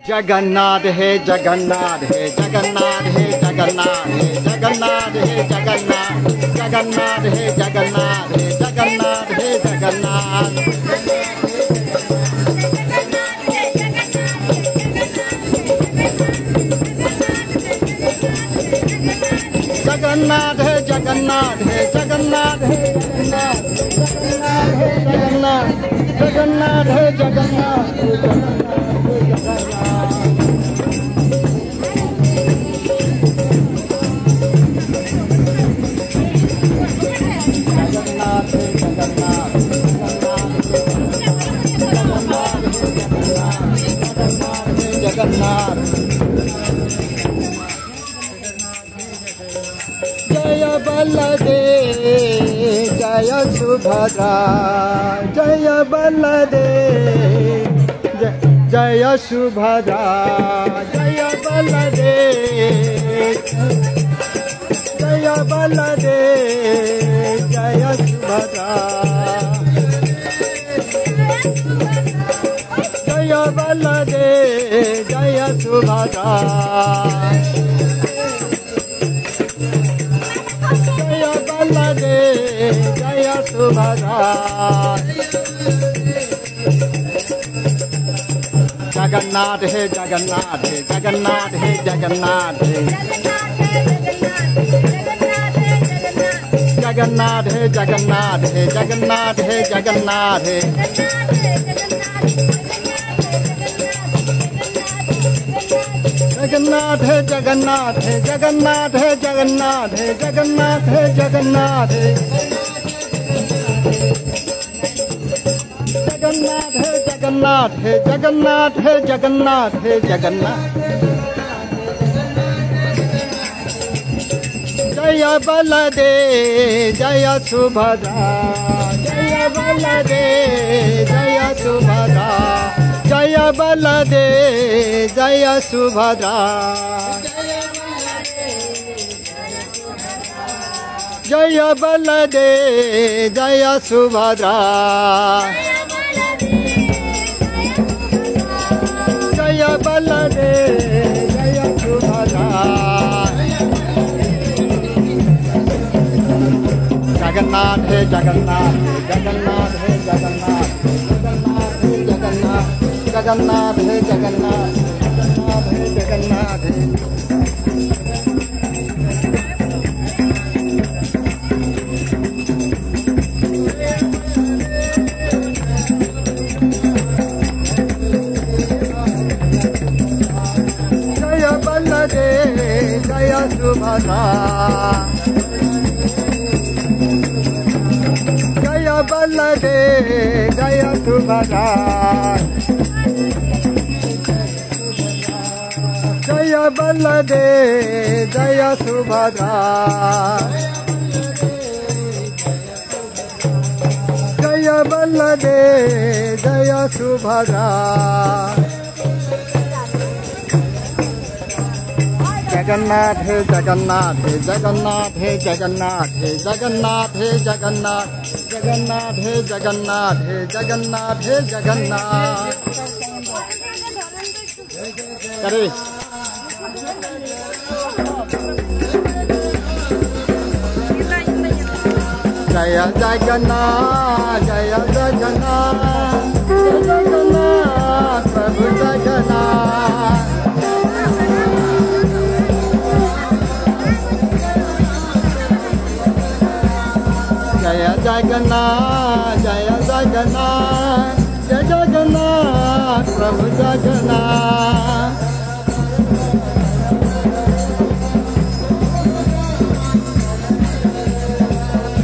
जगन्नाथ है जगन्नाथ है जगन्नाथ है जगन्नाथ है जगन्नाथ है जगन्नाथ जगन्नाथ है जगन्नाथ है जगन्नाथ है जगन्नाथ जगन्नाथ है जगन्नाथ है जगन्नाथ है जगन्नाथ जगन्नाथ है जगन्नाथ जगन्नाथ जय बलदेव जय सुभद्रा जय बलदेव जय सुभद्रा जय बलदेव जय बलदेव जय सुभद्रा जय बलदेव जय सुभद्रा जय बलदेव जय सुभद्रा जगन्नाथ है जगन्नाथ है जगन्नाथ है जगन्नाथ है जगन्नाथ है जगन्नाथ है जगन्नाथ है जगन्नाथ है जगन्नाथ है जगन्नाथ है जगन्नाथ है जगन्नाथ है जगन्नाथ है जगन्नाथ है जगन्नाथ है जगन्नाथ है जगन्नाथ है जगन्नाथ है जगन्नाथ जय बलदेव जय सुभद्रा जय बलदेव जय सुभद्रा जय बलदेव जय सुभद्रा जय बलदेव जय सुभद्रा जय बलदेव जय सुभद्रा जगन्नाथ है जगन्नाथ है जगन्नाथ है जगन्नाथ जगन्नाथ है जगन्नाथ जगन्नाथ है जगन्नाथ है जय बलदेव जय सुभद्रा जय बलदेव जय सुभद्रा जय बलदेव जय सुभद्रा जय बलदेव जय सुभद्रा जगन्नाथ है जगन्नाथ है जगन्नाथ है जगन्नाथ है जगन्नाथ है जगन्नाथ जगन्नाथ है जगन्नाथ है जगन्नाथ है जगन्नाथ करे जय जगन्नाथ जय जगन्नाथ जय जगन्नाथ प्रभु जगन्नाथ जय जगन्नाथ जय जगन्नाथ जय जगन्नाथ प्रभु जगन्नाथ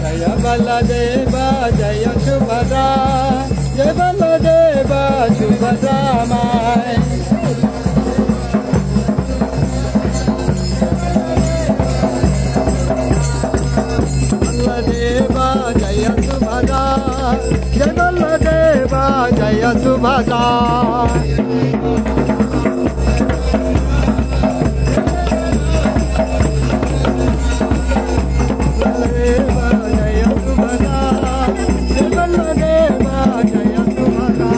जय बलदेव जय सुभद्रा जय बलदेव सुभद्रा माय बलदेव जय सुभद्रा जय बलदेव जय सुभद्रा बलदेव जय सुभद्रा जय बलदेव जय Subhadra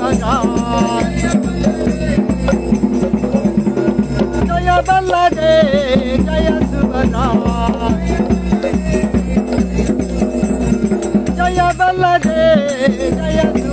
Subhadra Jaya Ballade Jaya Subhadra Jaya Ballade Jaya Subhadra